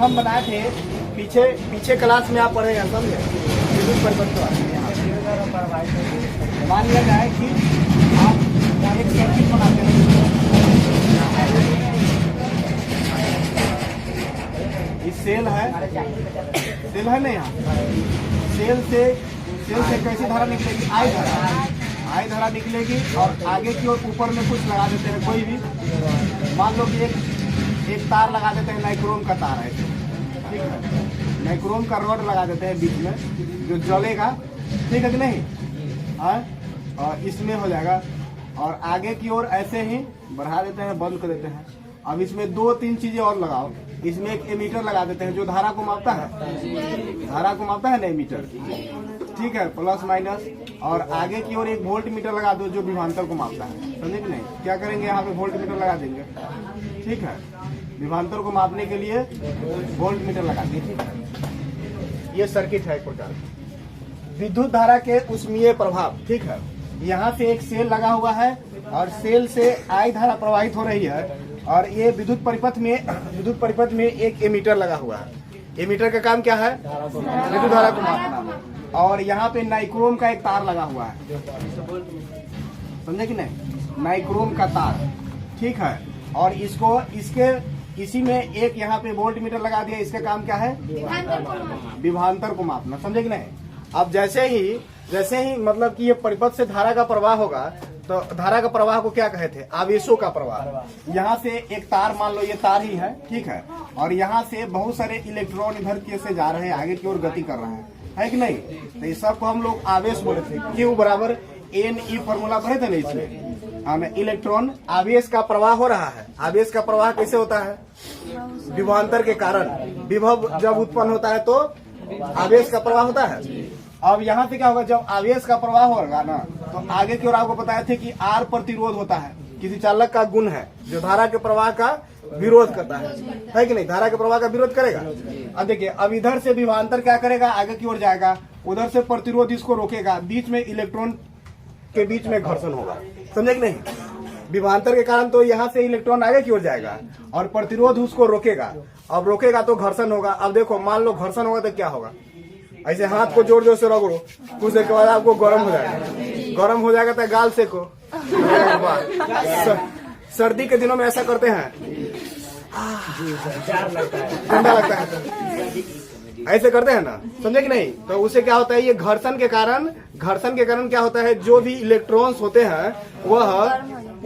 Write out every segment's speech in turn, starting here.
हम बनाए थे पीछे पीछे क्लास में आप पढ़ेगा समझे विद्युत परिपथ। मान लिया जाए कि आप एक सर्किट बनाते हैं, ये सेल है ना, यहाँ सेल से कैसी धारा निकलेगी, आई धारा निकलेगी और आगे की ओर ऊपर में कुछ लगा देते हैं, कोई भी मान लो कि एक तार लगा देते हैं, नाइक्रोम का तार है, ठीक है, नाइक्रोम का रॉड लगा देते हैं बीच में जो जलेगा, ठीक है कि नहीं, और इसमें हो जाएगा और आगे की ओर ऐसे ही बढ़ा देते हैं, बंद कर देते हैं। अब इसमें 2-3 चीजें और लगाओ, इसमें एक एमीटर लगा देते हैं जो धारा को मापता है, ना एमीटर, ठीक है, प्लस माइनस, और आगे की ओर एक वोल्ट मीटर लगा दो जो विभवांतर को मापता है, समझे कि नहीं। क्या करेंगे, यहाँ पे वोल्ट मीटर लगा देंगे, ठीक है, विभवांतर को मापने के लिए वोल्ट मीटर लगा देंगे, ठीक है। ये सर्किट है एक प्रकार विद्युत धारा के उष्मीय प्रभाव, ठीक है। यहाँ से एक सेल लगा हुआ है और सेल से आई धारा प्रवाहित हो रही है और ये विद्युत परिपथ में एक एमीटर लगा हुआ है। एमीटर का काम क्या है, विद्युत धारा को मापना, और यहाँ पे नाइक्रोम का एक तार लगा हुआ है, समझे कि नहीं, नाइक्रोम का तार, ठीक है, और इसी में एक यहाँ पे वोल्ट मीटर लगा दिया, इसका काम क्या है, विभवांतर को मापना, समझे कि नहीं। अब जैसे ही मतलब कि ये परिपथ से धारा का प्रवाह होगा तो धारा का प्रवाह को क्या कहे थे, आवेशों का प्रवाह। यहाँ से एक तार, मान लो ये तार ही है, ठीक है, और यहाँ से बहुत सारे इलेक्ट्रॉन इधर के से जा रहे हैं, आगे की ओर गति कर रहे हैं, है कि नहीं। तो इस सबको हम लोग आवेश बोले थे, Q बराबर NE फॉर्मूला पढ़े थे ना इसमें। हमें इलेक्ट्रॉन आवेश का प्रवाह हो रहा है। आवेश का प्रवाह कैसे होता है, विभवांतर के कारण। विभव जब उत्पन्न होता है तो आवेश का प्रवाह होता है। अब यहाँ पे क्या होगा, जब आवेश का प्रवाह होगा ना तो आगे की ओर आपको बताया थे कि R प्रतिरोध होता है, किसी चालक का गुण है जो धारा के प्रवाह का विरोध करता है कि नहीं, धारा के प्रवाह का विरोध करेगा। अब देखिए, अब इधर से विभवांतर क्या करेगा, आगे की ओर जाएगा, उधर से प्रतिरोध इसको रोकेगा, बीच में इलेक्ट्रॉन के बीच में घर्षण होगा, समझे कि नहीं। विभवांतर के कारण तो यहाँ से इलेक्ट्रॉन आगे की ओर जाएगा और प्रतिरोध उसको रोकेगा। अब रोकेगा तो घर्षण होगा। अब देखो, मान लो घर्षण होगा तो क्या होगा, ऐसे हाथ को जोर जोर से रगड़ो, कुछ देर के बाद आपको गर्म हो जाएगा, तो गाल सेको। सर्दी के दिनों में ऐसा करते हैं, ठंडा लगता है, ऐसे करते हैं ना, समझे कि नहीं। तो उससे क्या होता है, ये घर्षण के कारण क्या होता है, जो भी इलेक्ट्रॉन्स होते हैं वह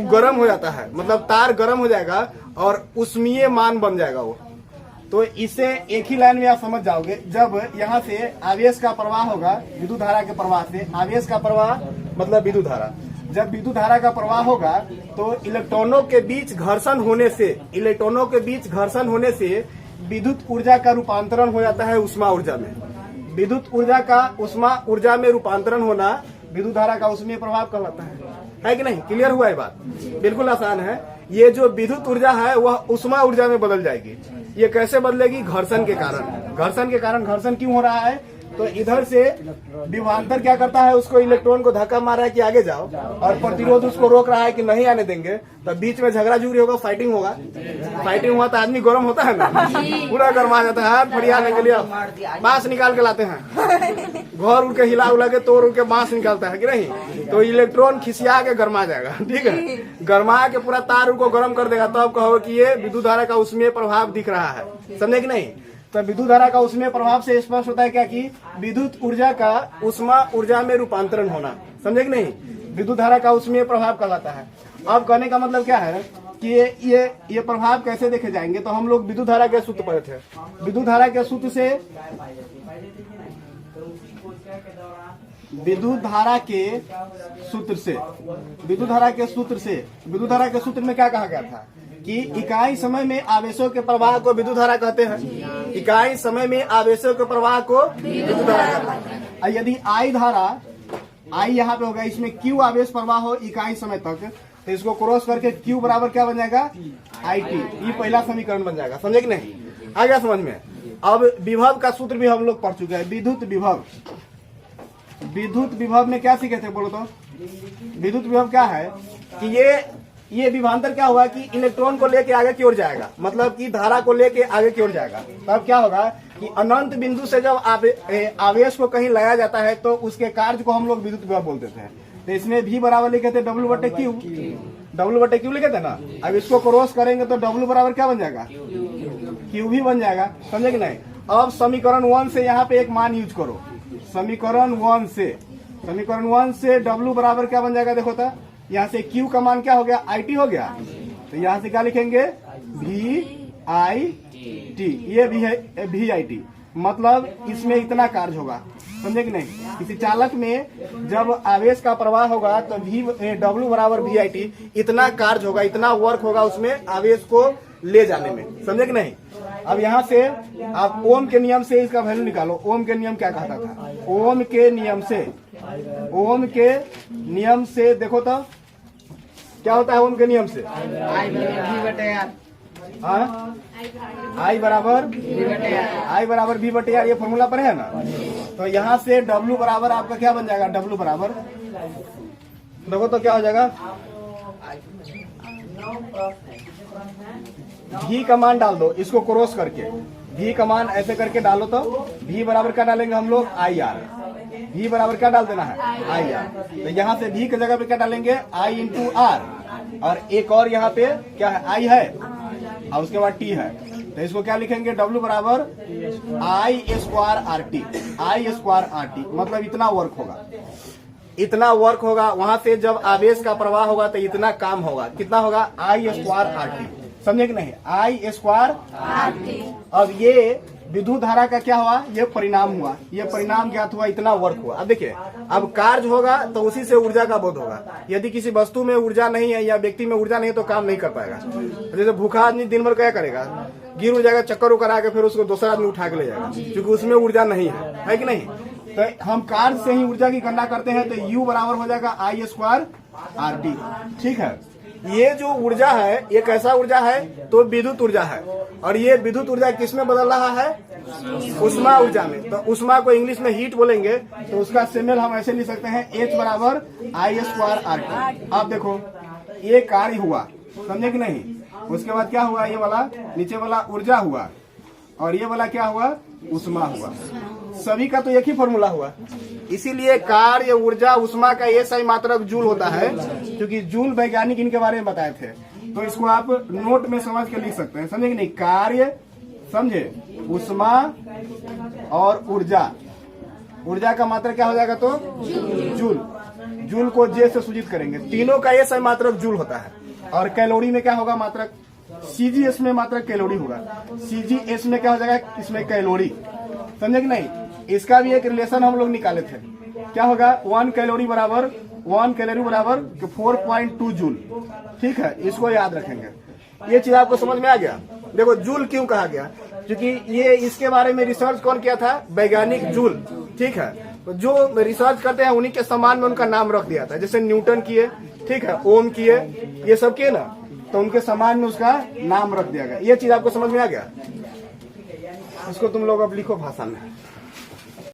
गर्म हो जाता है, मतलब तार गर्म हो जाएगा और उष्मीय मान बन जाएगा वो। तो इसे एक ही लाइन में आप समझ जाओगे, जब यहाँ से आवेश का प्रवाह होगा विद्युत धारा के प्रवाह से, आवेश का प्रवाह मतलब विद्युत धारा, जब विद्युत धारा का प्रवाह होगा तो इलेक्ट्रॉनों के बीच घर्षण होने से विद्युत ऊर्जा का रूपांतरण हो जाता है उष्मा ऊर्जा में। विद्युत ऊर्जा का उष्मा ऊर्जा में रूपांतरण होना विद्युत धारा का उष्मीय प्रभाव कहलाता है कि नहीं। क्लियर हुआ ये बात, बिल्कुल आसान है। ये जो विद्युत ऊर्जा है वह उष्मा ऊर्जा में बदल जाएगी। ये कैसे बदलेगी, घर्षण के कारण। घर्षण क्यों हो रहा है, तो इधर से विभवांतर क्या करता है, उसको इलेक्ट्रॉन को धक्का मार रहा है कि आगे जाओ, और प्रतिरोध उसको रोक रहा है कि नहीं आने देंगे। तो बीच में झगड़ा झुगड़ी होगा, फाइटिंग हुआ तो आदमी गर्म होता है ना, पूरा गर्मा जाता है। हाथ फड़ियाने के लिए बांस निकाल के लाते हैं, घर उड़ के हिला उला के तोड़ के बांस निकालता है कि नहीं, तो इलेक्ट्रॉन खिसिया के गर्मा जाएगा, ठीक है, गर्मा के पूरा तार को गर्म कर देगा। तब कहो कि ये विद्युत धारा का उष्मीय प्रभाव दिख रहा है, समझे कि नहीं। तो विद्युत धारा का उष्मीय प्रभाव से स्पष्ट होता है क्या कि विद्युत ऊर्जा का उष्मा ऊर्जा में रूपांतरण होना, समझे कि नहीं, विद्युत धारा का उष्मीय प्रभाव कहलाता है। अब कहने का मतलब क्या है कि ये प्रभाव कैसे देखे जाएंगे, तो हम लोग विद्युत धारा के सूत्र पढ़े थे। विद्युत धारा के सूत्र में क्या कहा गया था कि इकाई समय में आवेशों के प्रवाह को विद्युत धारा कहते हैं। इकाई समय में आवेशों के प्रवाह को विद्युत धारा कहते हैं। यदि आई यहाँ पे होगा, इसमें Q आवेश प्रवाह हो इकाई समय तक, तो इसको क्रॉस करके Q बराबर क्या बन जाएगा, IT। ये पहला समीकरण बन जाएगा, समझे कि नहीं, आ गया समझ में। अब विभव का सूत्र भी हम लोग पढ़ चुके हैं। विद्युत विभव में क्या सीखे थे बोलो तो। विद्युत विभव क्या है कि ये विभवांतर क्या हुआ कि इलेक्ट्रॉन को लेके आगे की ओर जाएगा, मतलब कि धारा को लेके आगे की ओर जाएगा। तब क्या होगा कि अनंत बिंदु से जब आवेश को कहीं लाया जाता है तो उसके कार्य को हम लोग विद्युत विभव बोल देते हैं। तो इसमें V बराबर लिखे थे W/Q, W/Q लिखे थे ना। अब इसको क्रॉस करेंगे तो W बराबर क्या बन जाएगा, Q भी बन जाएगा, समझे कि नहीं। अब समीकरण 1 से यहाँ पे एक मान यूज करो, समीकरण 1 से W बराबर क्या बन जाएगा, देखो तो यहाँ से Q का मान क्या हो गया, IT हो गया। तो यहाँ से क्या लिखेंगे, VIT, ये भी है VIT, मतलब इसमें इतना कार्य होगा, समझे कि नहीं। किसी चालक में जब आवेश का प्रवाह होगा तो W बराबर VIT, इतना कार्य होगा, इतना वर्क होगा उसमें आवेश को ले जाने में, समझे कि नहीं। अब यहाँ से आप ओम के नियम से इसका वैल्यू निकालो। ओम के नियम क्या कहता था, ओम के नियम से देखो तो क्या होता है ओम के नियम से, I बराबर V/R, ये फॉर्मूला पर है ना। तो यहाँ से W बराबर आपका क्या बन जाएगा, W बराबर देखो तो क्या हो जाएगा, V का मान डाल दो, इसको क्रॉस करके V का मान ऐसे करके डालो तो V बराबर क्या डालेंगे हम लोग, IR। V बराबर क्या डाल देना है, IR। तो यहाँ से V की जगह पे क्या डालेंगे, I × R, और एक और यहाँ पे क्या है, I है, और उसके बाद T है। तो इसको क्या लिखेंगे, W बराबर I²RT, मतलब इतना वर्क होगा, वहां से जब आवेश का प्रवाह होगा तो इतना काम होगा, कितना होगा, I²RT, समझे कि नहीं, I²RT। अब ये विद्युत धारा का क्या हुआ, ये परिणाम हुआ, ये परिणाम ज्ञात हुआ, इतना वर्क हुआ। अब देखिए, अब कार्य होगा तो उसी से ऊर्जा का बोध होगा। यदि किसी वस्तु में ऊर्जा नहीं है या व्यक्ति में ऊर्जा नहीं है तो काम नहीं कर पाएगा। जैसे भूखा आदमी दिन भर क्या करेगा, गिर उड़ जाएगा, चक्कर उकर आके फिर उसको दूसरा आदमी उठा के ले जाएगा, क्योंकि उसमें ऊर्जा नहीं है कि नहीं। तो हम कार्य से ही ऊर्जा की गणना करते हैं, तो U बराबर हो जाएगा I²RT, ठीक है। ये जो ऊर्जा है ये कैसा ऊर्जा है, तो विद्युत ऊर्जा है, और ये विद्युत ऊर्जा किसमें बदल रहा है, उष्मा ऊर्जा में। तो उष्मा को इंग्लिश में हीट बोलेंगे, तो उसका सिंबल हम ऐसे लिख सकते हैं, H बराबर I²RT। अब देखो ये कार्य हुआ, समझे कि नहीं। उसके बाद क्या हुआ, ये वाला नीचे वाला ऊर्जा हुआ, और ये वाला क्या हुआ, उष्मा हुआ। सभी का तो एक ही फॉर्मूला हुआ, इसीलिए कार्य, ऊर्जा, उष्मा का ये सही मात्रक जूल होता है, क्योंकि जूल वैज्ञानिक इनके बारे में बताए थे। तो इसको आप नोट में समझ के लिख सकते हैं, समझे कि नहीं। कार्य समझे, उष्मा और ऊर्जा का मात्रक क्या हो जाएगा, तो जूल को जे से सूचित करेंगे। तीनों का ये सही मात्रक जूल होता है। और कैलोरी में क्या होगा मात्रक, CGS में मात्रक कैलोरी होगा। CGS में क्या हो जाएगा, इसमें कैलोरी, समझे कि नहीं। इसका भी एक रिलेशन हम लोग निकाले थे, क्या होगा, 1 कैलोरी बराबर 4.2 जूल, ठीक है। इसको याद रखेंगे, ये चीज आपको समझ में आ गया। देखो जूल क्यों कहा गया, क्योंकि ये इसके बारे में रिसर्च कौन किया था, वैज्ञानिक जूल, ठीक है। तो जो रिसर्च करते हैं उन्हीं के सम्मान में उनका नाम रख दिया था, जैसे न्यूटन किए, ठीक है, ओम किए, ये सब किए ना, तो उनके सम्मान में उसका नाम रख दिया गया। ये चीज आपको समझ में आ गया। इसको तुम लोग अब लिखो भाषा में।